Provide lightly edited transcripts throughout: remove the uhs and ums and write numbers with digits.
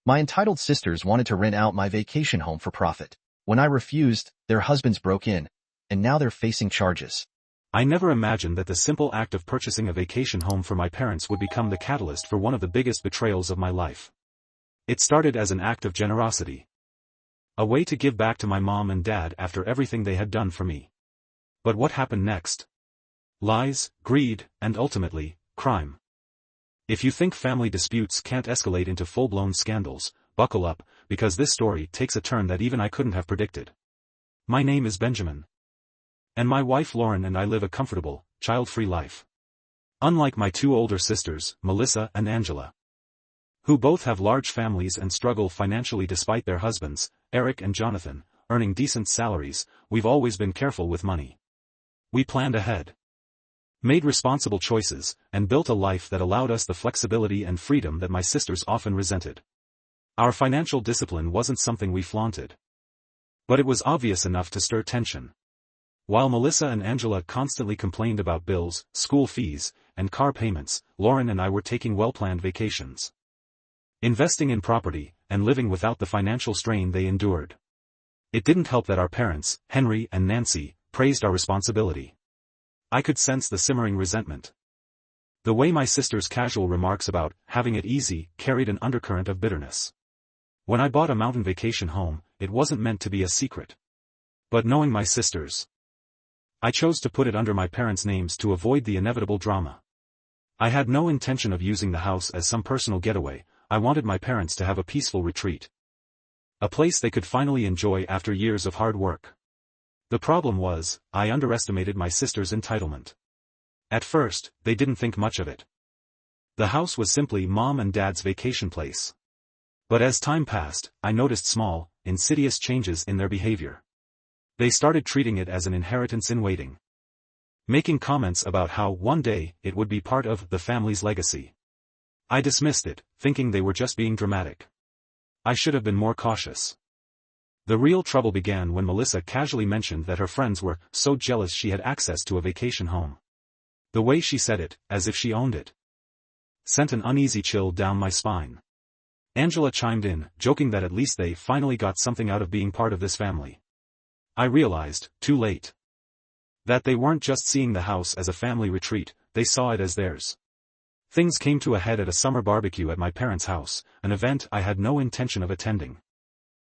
My entitled sisters wanted to rent out my vacation home for profit. When I refused, their husbands broke in, and now they're facing charges. I never imagined that the simple act of purchasing a vacation home for my parents would become the catalyst for one of the biggest betrayals of my life. It started as an act of generosity. A way to give back to my mom and dad after everything they had done for me. But what happened next? Lies, greed, and ultimately, crime. If you think family disputes can't escalate into full-blown scandals, buckle up, because this story takes a turn that even I couldn't have predicted. My name is Benjamin. And my wife Lauren and I live a comfortable, child-free life. Unlike my two older sisters, Melissa and Angela, who both have large families and struggle financially despite their husbands, Eric and Jonathan, earning decent salaries, we've always been careful with money. We planned ahead, made responsible choices, and built a life that allowed us the flexibility and freedom that my sisters often resented. Our financial discipline wasn't something we flaunted, but it was obvious enough to stir tension. While Melissa and Angela constantly complained about bills, school fees, and car payments, Lauren and I were taking well-planned vacations, investing in property, and living without the financial strain they endured. It didn't help that our parents, Henry and Nancy, praised our responsibility. I could sense the simmering resentment. The way my sister's casual remarks about having it easy carried an undercurrent of bitterness. When I bought a mountain vacation home, it wasn't meant to be a secret. But knowing my sisters, I chose to put it under my parents' names to avoid the inevitable drama. I had no intention of using the house as some personal getaway. I wanted my parents to have a peaceful retreat, a place they could finally enjoy after years of hard work. The problem was, I underestimated my sister's entitlement. At first, they didn't think much of it. The house was simply Mom and Dad's vacation place. But as time passed, I noticed small, insidious changes in their behavior. They started treating it as an inheritance in waiting, making comments about how one day it would be part of the family's legacy. I dismissed it, thinking they were just being dramatic. I should have been more cautious. The real trouble began when Melissa casually mentioned that her friends were so jealous she had access to a vacation home. The way she said it, as if she owned it, sent an uneasy chill down my spine. Angela chimed in, joking that at least they finally got something out of being part of this family. I realized, too late, that they weren't just seeing the house as a family retreat, they saw it as theirs. Things came to a head at a summer barbecue at my parents' house, an event I had no intention of attending.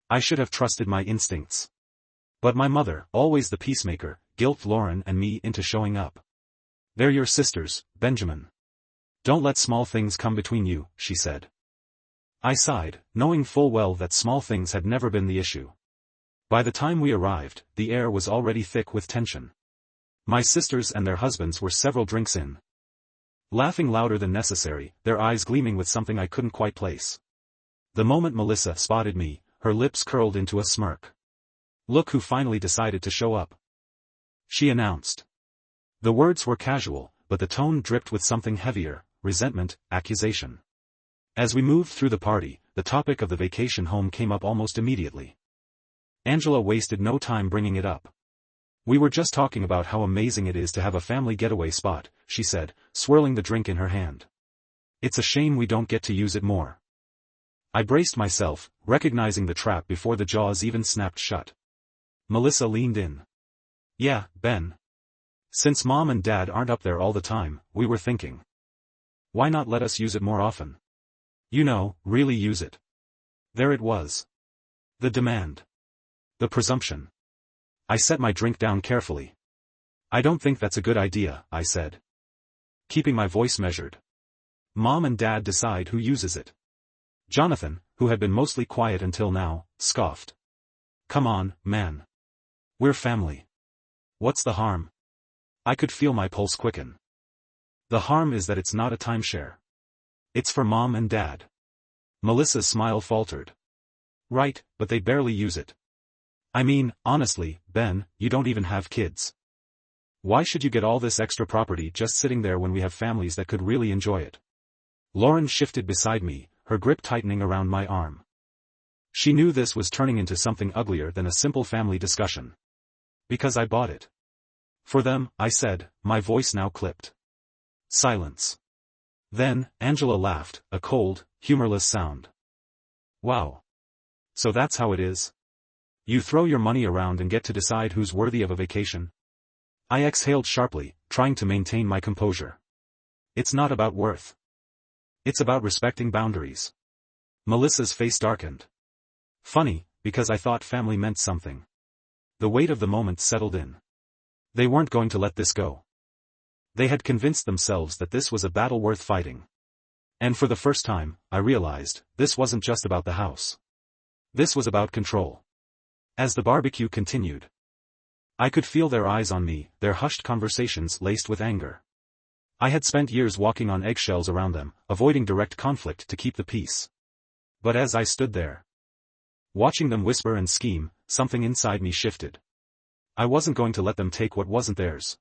I should have trusted my instincts. But my mother, always the peacemaker, guilted Lauren and me into showing up. "They're your sisters, Benjamin. Don't let small things come between you," she said. I sighed, knowing full well that small things had never been the issue. By the time we arrived, the air was already thick with tension. My sisters and their husbands were several drinks in, laughing louder than necessary, their eyes gleaming with something I couldn't quite place. The moment Melissa spotted me, her lips curled into a smirk. "Look who finally decided to show up," she announced. The words were casual, but the tone dripped with something heavier, resentment, accusation. As we moved through the party, the topic of the vacation home came up almost immediately. Angela wasted no time bringing it up. "We were just talking about how amazing it is to have a family getaway spot," she said, swirling the drink in her hand. "It's a shame we don't get to use it more." I braced myself, recognizing the trap before the jaws even snapped shut. Melissa leaned in. "Yeah, Ben. Since Mom and Dad aren't up there all the time, we were thinking, why not let us use it more often? You know, really use it." There it was. The demand. The presumption. I set my drink down carefully. "I don't think that's a good idea," I said, keeping my voice measured. "Mom and Dad decide who uses it." Jonathan, who had been mostly quiet until now, scoffed. "Come on, man. We're family. What's the harm?" I could feel my pulse quicken. "The harm is that it's not a timeshare. It's for Mom and Dad." Melissa's smile faltered. "Right, but they barely use it. I mean, honestly, Ben, you don't even have kids. Why should you get all this extra property just sitting there when we have families that could really enjoy it?" Lauren shifted beside me, her grip tightening around my arm. She knew this was turning into something uglier than a simple family discussion. "Because I bought it for them," I said, my voice now clipped. Silence. Then, Angela laughed, a cold, humorless sound. Wow. So that's how it is? You throw your money around and get to decide who's worthy of a vacation? I exhaled sharply, trying to maintain my composure. It's not about worth. It's about respecting boundaries. Melissa's face darkened. Funny, because I thought family meant something. The weight of the moment settled in. They weren't going to let this go. They had convinced themselves that this was a battle worth fighting. And for the first time, I realized, this wasn't just about the house. This was about control. As the barbecue continued, I could feel their eyes on me, their hushed conversations laced with anger. I had spent years walking on eggshells around them, avoiding direct conflict to keep the peace. But as I stood there, watching them whisper and scheme, something inside me shifted. I wasn't going to let them take what wasn't theirs.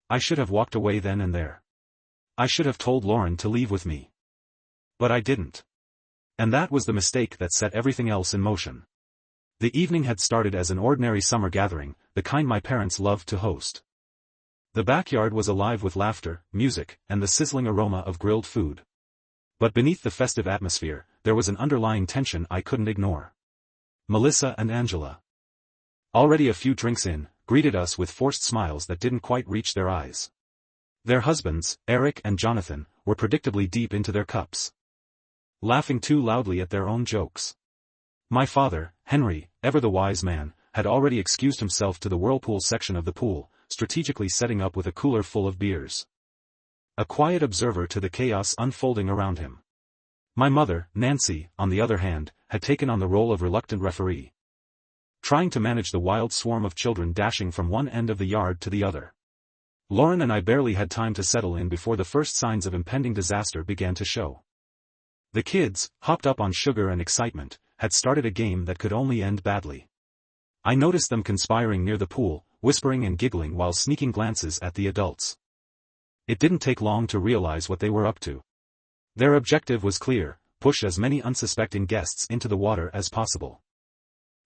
I should have walked away then and there. I should have told Lauren to leave with me. But I didn't. And that was the mistake that set everything else in motion. The evening had started as an ordinary summer gathering, the kind my parents loved to host. The backyard was alive with laughter, music, and the sizzling aroma of grilled food. But beneath the festive atmosphere, there was an underlying tension I couldn't ignore. Melissa and Angela, already a few drinks in, greeted us with forced smiles that didn't quite reach their eyes. Their husbands, Eric and Jonathan, were predictably deep into their cups, laughing too loudly at their own jokes. My father, Henry, ever the wise man, had already excused himself to the whirlpool section of the pool, strategically setting up with a cooler full of beers. A quiet observer to the chaos unfolding around him. My mother, Nancy, on the other hand, had taken on the role of reluctant referee, trying to manage the wild swarm of children dashing from one end of the yard to the other. Lauren and I barely had time to settle in before the first signs of impending disaster began to show. The kids, hopped up on sugar and excitement, had started a game that could only end badly. I noticed them conspiring near the pool, whispering and giggling while sneaking glances at the adults. It didn't take long to realize what they were up to. Their objective was clear: push as many unsuspecting guests into the water as possible.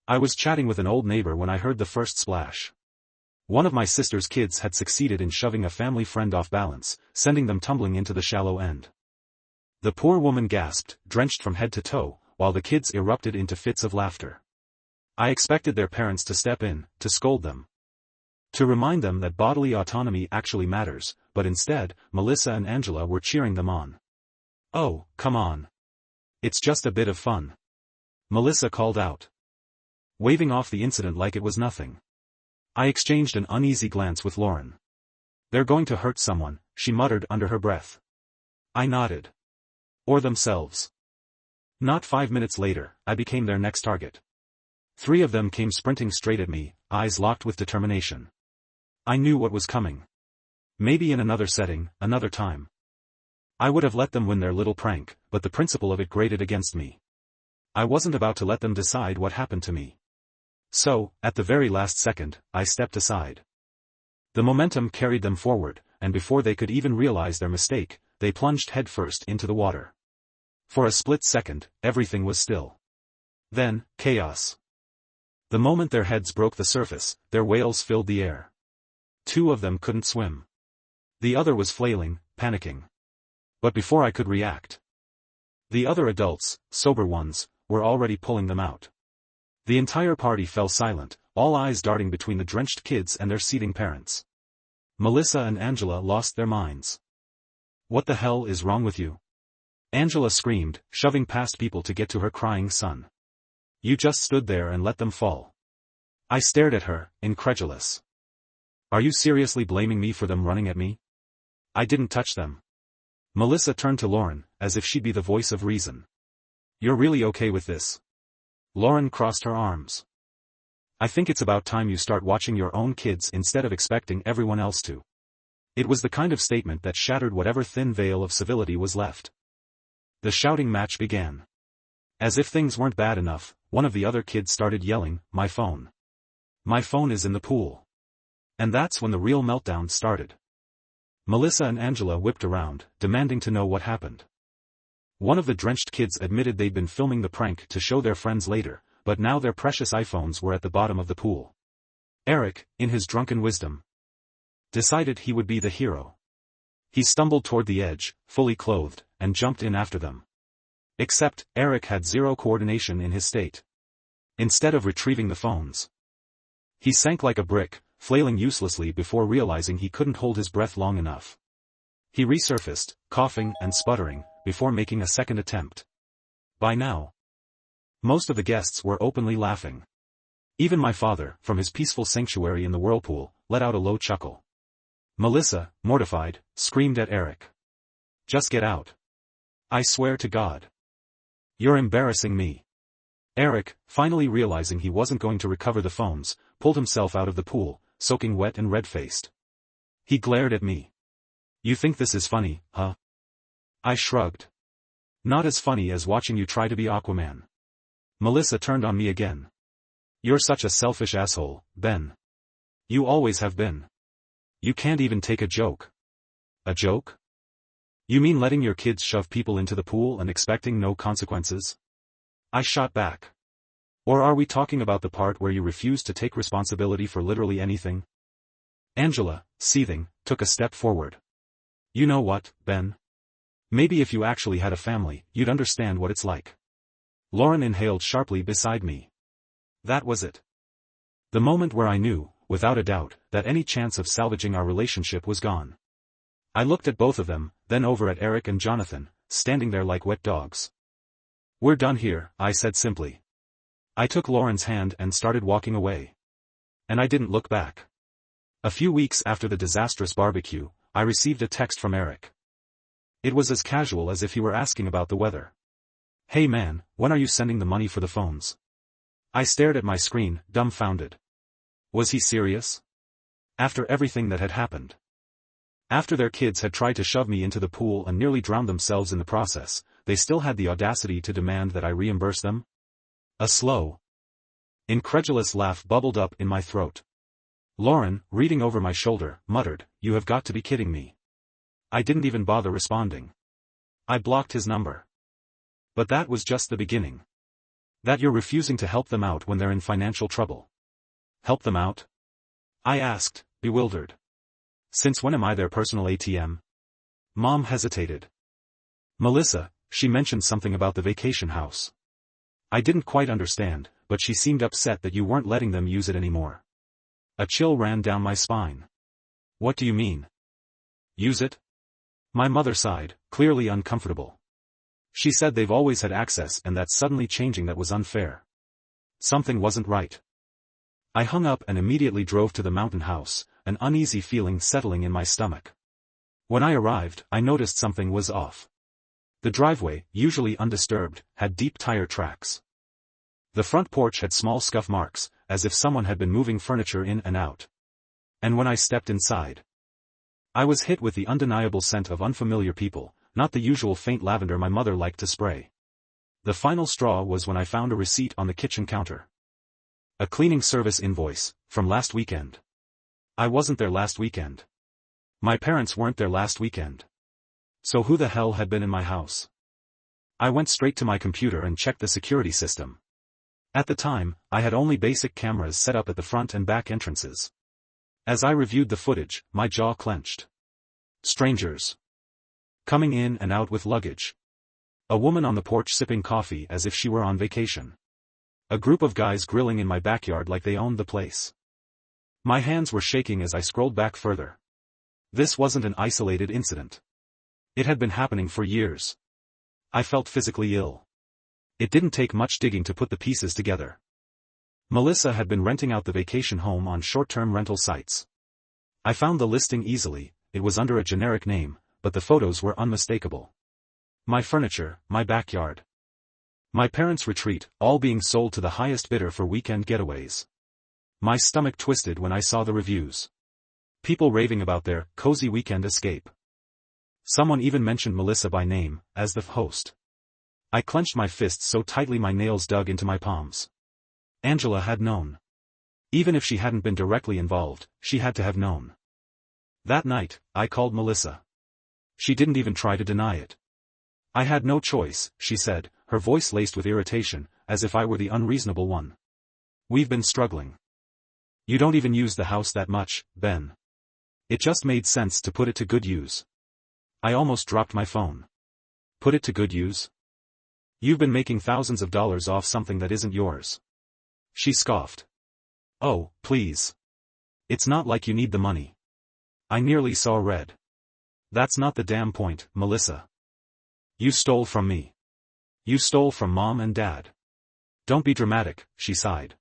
I was chatting with an old neighbor when I heard the first splash. One of my sister's kids had succeeded in shoving a family friend off balance, sending them tumbling into the shallow end. The poor woman gasped, drenched from head to toe, while the kids erupted into fits of laughter. I expected their parents to step in, to scold them, to remind them that bodily autonomy actually matters, but instead, Melissa and Angela were cheering them on. "Oh, come on. It's just a bit of fun," Melissa called out, waving off the incident like it was nothing. I exchanged an uneasy glance with Lauren. "They're going to hurt someone," she muttered under her breath. I nodded. "Or themselves." Not 5 minutes later, I became their next target. 3 of them came sprinting straight at me, eyes locked with determination. I knew what was coming. Maybe in another setting, another time, I would have let them win their little prank, but the principle of it grated against me. I wasn't about to let them decide what happened to me. So, at the very last second, I stepped aside. The momentum carried them forward, and before they could even realize their mistake, they plunged headfirst into the water. For a split second, everything was still. Then, chaos. The moment their heads broke the surface, their wails filled the air. 2 of them couldn't swim. The other was flailing, panicking. But before I could react, the other adults, sober ones, were already pulling them out. The entire party fell silent, all eyes darting between the drenched kids and their seething parents. Melissa and Angela lost their minds. "What the hell is wrong with you?" Angela screamed, shoving past people to get to her crying son. "You just stood there and let them fall." I stared at her, incredulous. "Are you seriously blaming me for them running at me? I didn't touch them." Melissa turned to Lauren, as if she'd be the voice of reason. "You're really okay with this?" Lauren crossed her arms. "I think it's about time you start watching your own kids instead of expecting everyone else to." It was the kind of statement that shattered whatever thin veil of civility was left. The shouting match began. As if things weren't bad enough, one of the other kids started yelling, "My phone. My phone is in the pool." And that's when the real meltdown started. Melissa and Angela whipped around, demanding to know what happened. One of the drenched kids admitted they'd been filming the prank to show their friends later, but now their precious iPhones were at the bottom of the pool. Eric, in his drunken wisdom, decided he would be the hero. He stumbled toward the edge, fully clothed, and jumped in after them. Except, Eric had zero coordination in his state. Instead of retrieving the phones, he sank like a brick, flailing uselessly before realizing he couldn't hold his breath long enough. He resurfaced, coughing and sputtering, before making a second attempt. By now, most of the guests were openly laughing. Even my father, from his peaceful sanctuary in the whirlpool, let out a low chuckle. Melissa, mortified, screamed at Eric. "Just get out. I swear to God. You're embarrassing me." Eric, finally realizing he wasn't going to recover the phones, pulled himself out of the pool, soaking wet and red-faced. He glared at me. "You think this is funny, huh?" I shrugged. "Not as funny as watching you try to be Aquaman." Melissa turned on me again. "You're such a selfish asshole, Ben. You always have been. You can't even take a joke." "A joke? You mean letting your kids shove people into the pool and expecting no consequences?" I shot back. "Or are we talking about the part where you refuse to take responsibility for literally anything?" Angela, seething, took a step forward. "You know what, Ben? Maybe if you actually had a family, you'd understand what it's like." Lauren inhaled sharply beside me. That was it. The moment where I knew, without a doubt, that any chance of salvaging our relationship was gone. I looked at both of them, then over at Eric and Jonathan, standing there like wet dogs. "We're done here," I said simply. I took Lauren's hand and started walking away. And I didn't look back. A few weeks after the disastrous barbecue, I received a text from Eric. It was as casual as if he were asking about the weather. "Hey man, when are you sending the money for the phones?" I stared at my screen, dumbfounded. Was he serious? After everything that had happened. After their kids had tried to shove me into the pool and nearly drowned themselves in the process, they still had the audacity to demand that I reimburse them? A slow, incredulous laugh bubbled up in my throat. Lauren, reading over my shoulder, muttered, "You have got to be kidding me." I didn't even bother responding. I blocked his number. But that was just the beginning. That you're refusing to help them out when they're in financial trouble. Help them out? I asked, bewildered. Since when am I their personal ATM? Mom hesitated. Melissa, she mentioned something about the vacation house. I didn't quite understand, but she seemed upset that you weren't letting them use it anymore. A chill ran down my spine. What do you mean? Use it? My mother sighed, clearly uncomfortable. She said they've always had access and that suddenly changing that was unfair. Something wasn't right. I hung up and immediately drove to the mountain house, an uneasy feeling settling in my stomach. When I arrived, I noticed something was off. The driveway, usually undisturbed, had deep tire tracks. The front porch had small scuff marks, as if someone had been moving furniture in and out. And when I stepped inside, I was hit with the undeniable scent of unfamiliar people, not the usual faint lavender my mother liked to spray. The final straw was when I found a receipt on the kitchen counter. A cleaning service invoice, from last weekend. I wasn't there last weekend. My parents weren't there last weekend. So who the hell had been in my house? I went straight to my computer and checked the security system. At the time, I had only basic cameras set up at the front and back entrances. As I reviewed the footage, my jaw clenched. Strangers. Coming in and out with luggage. A woman on the porch sipping coffee as if she were on vacation. A group of guys grilling in my backyard like they owned the place. My hands were shaking as I scrolled back further. This wasn't an isolated incident. It had been happening for years. I felt physically ill. It didn't take much digging to put the pieces together. Melissa had been renting out the vacation home on short-term rental sites. I found the listing easily, it was under a generic name, but the photos were unmistakable. My furniture, my backyard. My parents' retreat, all being sold to the highest bidder for weekend getaways. My stomach twisted when I saw the reviews. People raving about their cozy weekend escape. Someone even mentioned Melissa by name, as the host. I clenched my fists so tightly my nails dug into my palms. Angela had known. Even if she hadn't been directly involved, she had to have known. That night, I called Melissa. She didn't even try to deny it. I had no choice, she said, her voice laced with irritation, as if I were the unreasonable one. We've been struggling. You don't even use the house that much, Ben. It just made sense to put it to good use. I almost dropped my phone. Put it to good use? You've been making thousands of dollars off something that isn't yours. She scoffed. Oh, please. It's not like you need the money. I nearly saw red. That's not the damn point, Melissa. You stole from me. You stole from Mom and Dad. Don't be dramatic, she sighed.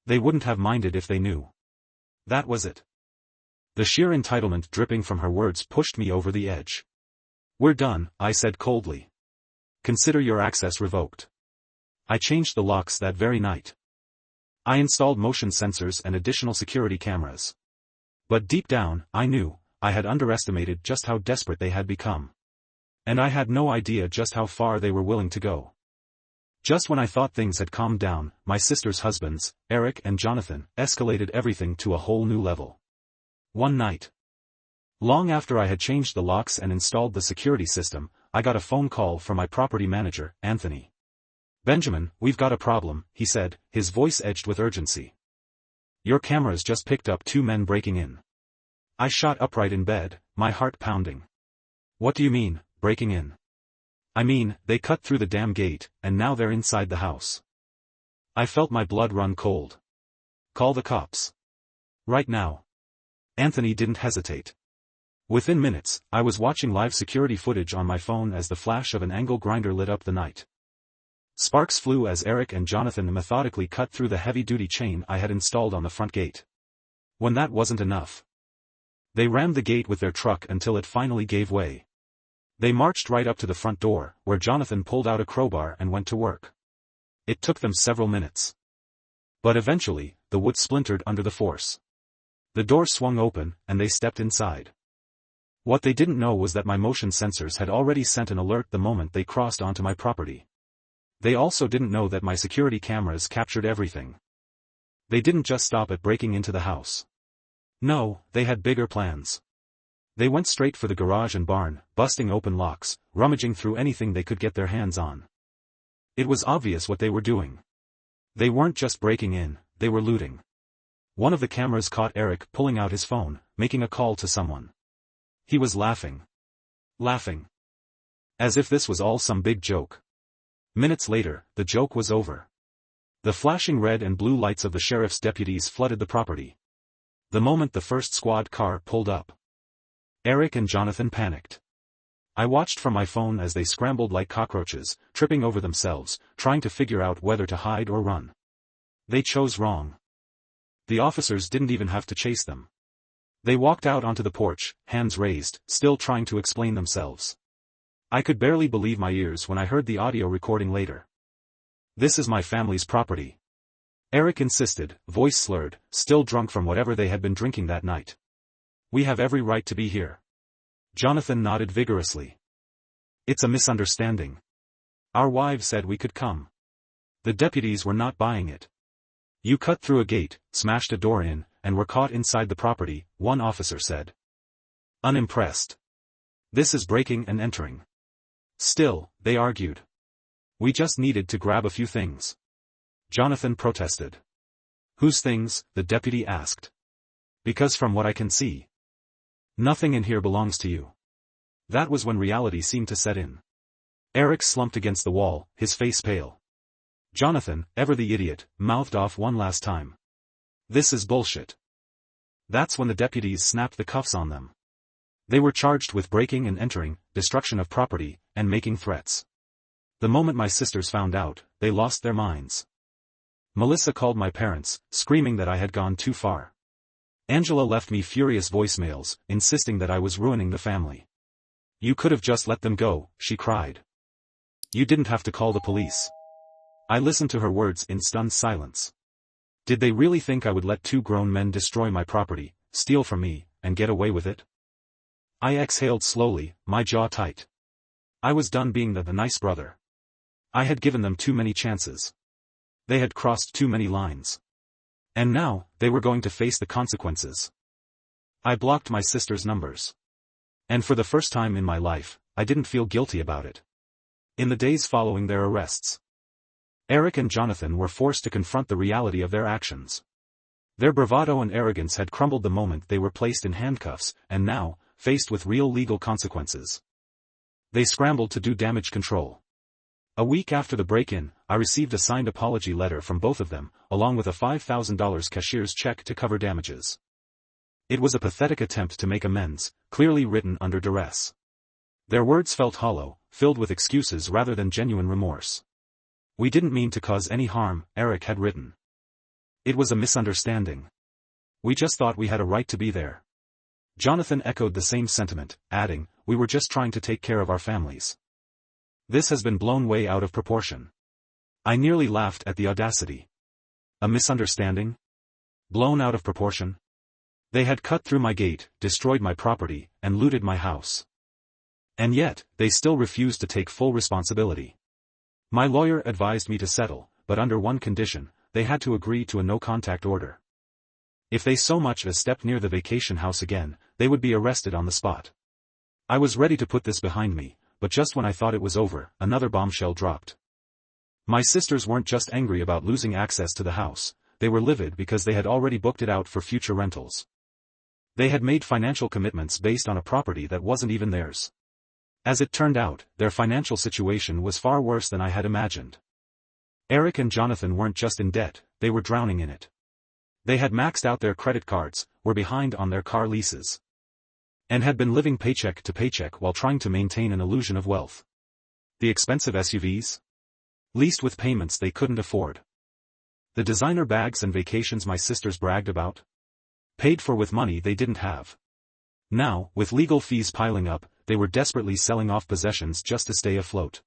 They wouldn't have minded if they knew. That was it. The sheer entitlement dripping from her words pushed me over the edge. We're done, I said coldly. Consider your access revoked. I changed the locks that very night. I installed motion sensors and additional security cameras. But deep down, I knew, I had underestimated just how desperate they had become. And I had no idea just how far they were willing to go. Just when I thought things had calmed down, my sister's husbands, Eric and Jonathan, escalated everything to a whole new level. One night, long after I had changed the locks and installed the security system, I got a phone call from my property manager, Anthony. Benjamin, we've got a problem, he said, his voice edged with urgency. Your cameras just picked up 2 men breaking in. I shot upright in bed, my heart pounding. What do you mean, breaking in? I mean, they cut through the damn gate, and now they're inside the house. I felt my blood run cold. Call the cops. Right now. Anthony didn't hesitate. Within minutes, I was watching live security footage on my phone as the flash of an angle grinder lit up the night. Sparks flew as Eric and Jonathan methodically cut through the heavy-duty chain I had installed on the front gate. When that wasn't enough, they rammed the gate with their truck until it finally gave way. They marched right up to the front door, where Jonathan pulled out a crowbar and went to work. It took them several minutes. But eventually, the wood splintered under the force. The door swung open, and they stepped inside. What they didn't know was that my motion sensors had already sent an alert the moment they crossed onto my property. They also didn't know that my security cameras captured everything. They didn't just stop at breaking into the house. No, they had bigger plans. They went straight for the garage and barn, busting open locks, rummaging through anything they could get their hands on. It was obvious what they were doing. They weren't just breaking in, they were looting. One of the cameras caught Eric pulling out his phone, making a call to someone. He was laughing. Laughing. As if this was all some big joke. Minutes later, the joke was over. The flashing red and blue lights of the sheriff's deputies flooded the property. The moment the first squad car pulled up, Eric and Jonathan panicked. I watched from my phone as they scrambled like cockroaches, tripping over themselves, trying to figure out whether to hide or run. They chose wrong. The officers didn't even have to chase them. They walked out onto the porch, hands raised, still trying to explain themselves. I could barely believe my ears when I heard the audio recording later. This is my family's property. Eric insisted, voice slurred, still drunk from whatever they had been drinking that night. We have every right to be here. Jonathan nodded vigorously. It's a misunderstanding. Our wives said we could come. The deputies were not buying it. You cut through a gate, smashed a door in, and were caught inside the property, one officer said. Unimpressed. This is breaking and entering. Still, they argued. We just needed to grab a few things. Jonathan protested. Whose things? The deputy asked. Because from what I can see, nothing in here belongs to you. That was when reality seemed to set in. Eric slumped against the wall, his face pale. Jonathan, ever the idiot, mouthed off one last time. This is bullshit. That's when the deputies snapped the cuffs on them. They were charged with breaking and entering, destruction of property, and making threats. The moment my sisters found out, they lost their minds. Melissa called my parents, screaming that I had gone too far. Angela left me furious voicemails, insisting that I was ruining the family. You could have just let them go, she cried. You didn't have to call the police. I listened to her words in stunned silence. Did they really think I would let 2 grown men destroy my property, steal from me, and get away with it? I exhaled slowly, my jaw tight. I was done being the nice brother. I had given them too many chances. They had crossed too many lines. And now, they were going to face the consequences. I blocked my sister's numbers. And for the first time in my life, I didn't feel guilty about it. In the days following their arrests, Eric and Jonathan were forced to confront the reality of their actions. Their bravado and arrogance had crumbled the moment they were placed in handcuffs, and now, faced with real legal consequences, they scrambled to do damage control. A week after the break-in, I received a signed apology letter from both of them, along with a $5,000 cashier's check to cover damages. It was a pathetic attempt to make amends, clearly written under duress. Their words felt hollow, filled with excuses rather than genuine remorse. "We didn't mean to cause any harm," Eric had written. "It was a misunderstanding. We just thought we had a right to be there." Jonathan echoed the same sentiment, adding, "We were just trying to take care of our families." This has been blown way out of proportion. I nearly laughed at the audacity. A misunderstanding? Blown out of proportion? They had cut through my gate, destroyed my property, and looted my house. And yet, they still refused to take full responsibility. My lawyer advised me to settle, but under one condition: they had to agree to a no-contact order. If they so much as stepped near the vacation house again, they would be arrested on the spot. I was ready to put this behind me, but just when I thought it was over, another bombshell dropped. My sisters weren't just angry about losing access to the house, they were livid because they had already booked it out for future rentals. They had made financial commitments based on a property that wasn't even theirs. As it turned out, their financial situation was far worse than I had imagined. Eric and Jonathan weren't just in debt, they were drowning in it. They had maxed out their credit cards, were behind on their car leases, and had been living paycheck to paycheck while trying to maintain an illusion of wealth. The expensive SUVs? Leased with payments they couldn't afford. The designer bags and vacations my sisters bragged about? Paid for with money they didn't have. Now, with legal fees piling up, they were desperately selling off possessions just to stay afloat.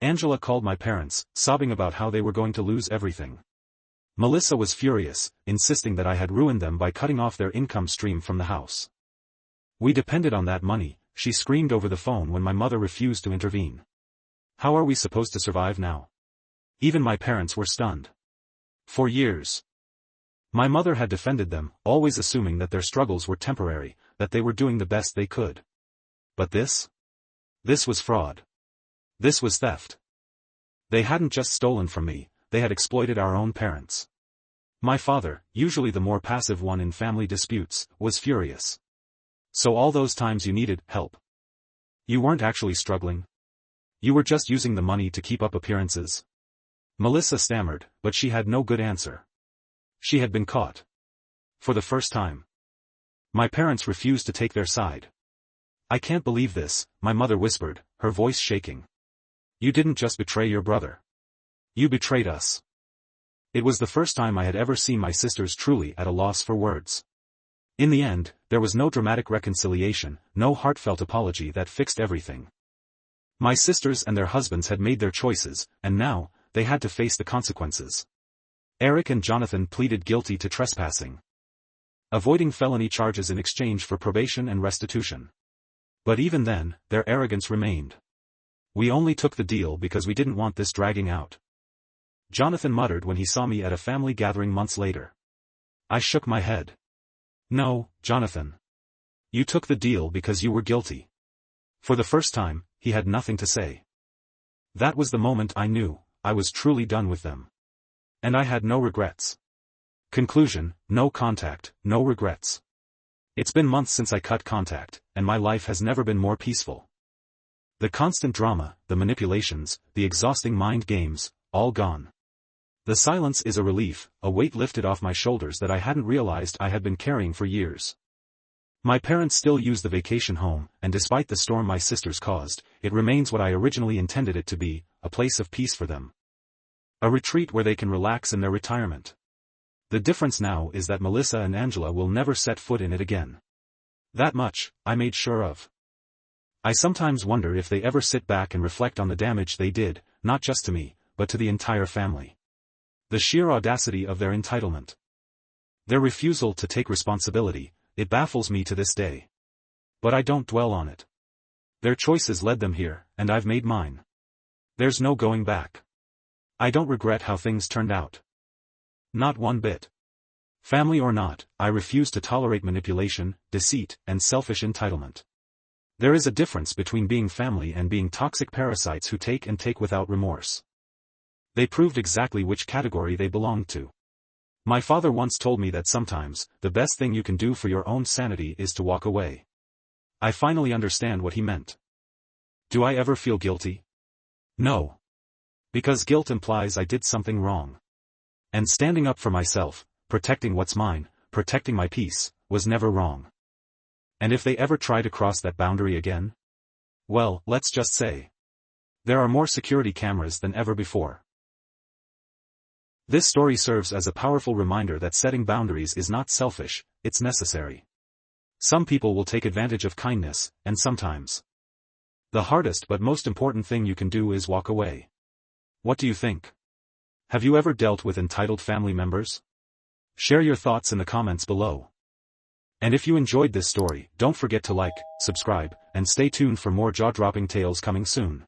Angela called my parents, sobbing about how they were going to lose everything. Melissa was furious, insisting that I had ruined them by cutting off their income stream from the house. "We depended on that money," she screamed over the phone when my mother refused to intervene. "How are we supposed to survive now?" Even my parents were stunned. For years, my mother had defended them, always assuming that their struggles were temporary, that they were doing the best they could. But this? This was fraud. This was theft. They hadn't just stolen from me, they had exploited our own parents. My father, usually the more passive one in family disputes, was furious. "So all those times you needed help, you weren't actually struggling? You were just using the money to keep up appearances?" Melissa stammered, but she had no good answer. She had been caught. For the first time. My parents refused to take their side. "I can't believe this," my mother whispered, her voice shaking. "You didn't just betray your brother. You betrayed us." It was the first time I had ever seen my sisters truly at a loss for words. In the end, there was no dramatic reconciliation, no heartfelt apology that fixed everything. My sisters and their husbands had made their choices, and now, they had to face the consequences. Eric and Jonathan pleaded guilty to trespassing, avoiding felony charges in exchange for probation and restitution. But even then, their arrogance remained. "We only took the deal because we didn't want this dragging out," Jonathan muttered when he saw me at a family gathering months later. I shook my head. "No, Jonathan. You took the deal because you were guilty." For the first time, he had nothing to say. That was the moment I knew, I was truly done with them. And I had no regrets. Conclusion: no contact, no regrets. It's been months since I cut contact, and my life has never been more peaceful. The constant drama, the manipulations, the exhausting mind games, all gone. The silence is a relief, a weight lifted off my shoulders that I hadn't realized I had been carrying for years. My parents still use the vacation home, and despite the storm my sisters caused, it remains what I originally intended it to be, a place of peace for them. A retreat where they can relax in their retirement. The difference now is that Melissa and Angela will never set foot in it again. That much, I made sure of. I sometimes wonder if they ever sit back and reflect on the damage they did, not just to me, but to the entire family. The sheer audacity of their entitlement. Their refusal to take responsibility, it baffles me to this day. But I don't dwell on it. Their choices led them here, and I've made mine. There's no going back. I don't regret how things turned out. Not one bit. Family or not, I refuse to tolerate manipulation, deceit, and selfish entitlement. There is a difference between being family and being toxic parasites who take and take without remorse. They proved exactly which category they belonged to. My father once told me that sometimes, the best thing you can do for your own sanity is to walk away. I finally understand what he meant. Do I ever feel guilty? No. Because guilt implies I did something wrong. And standing up for myself, protecting what's mine, protecting my peace, was never wrong. And if they ever try to cross that boundary again? Well, let's just say. There are more security cameras than ever before. This story serves as a powerful reminder that setting boundaries is not selfish, it's necessary. Some people will take advantage of kindness, and sometimes. The hardest but most important thing you can do is walk away. What do you think? Have you ever dealt with entitled family members? Share your thoughts in the comments below. And if you enjoyed this story, don't forget to like, subscribe, and stay tuned for more jaw-dropping tales coming soon.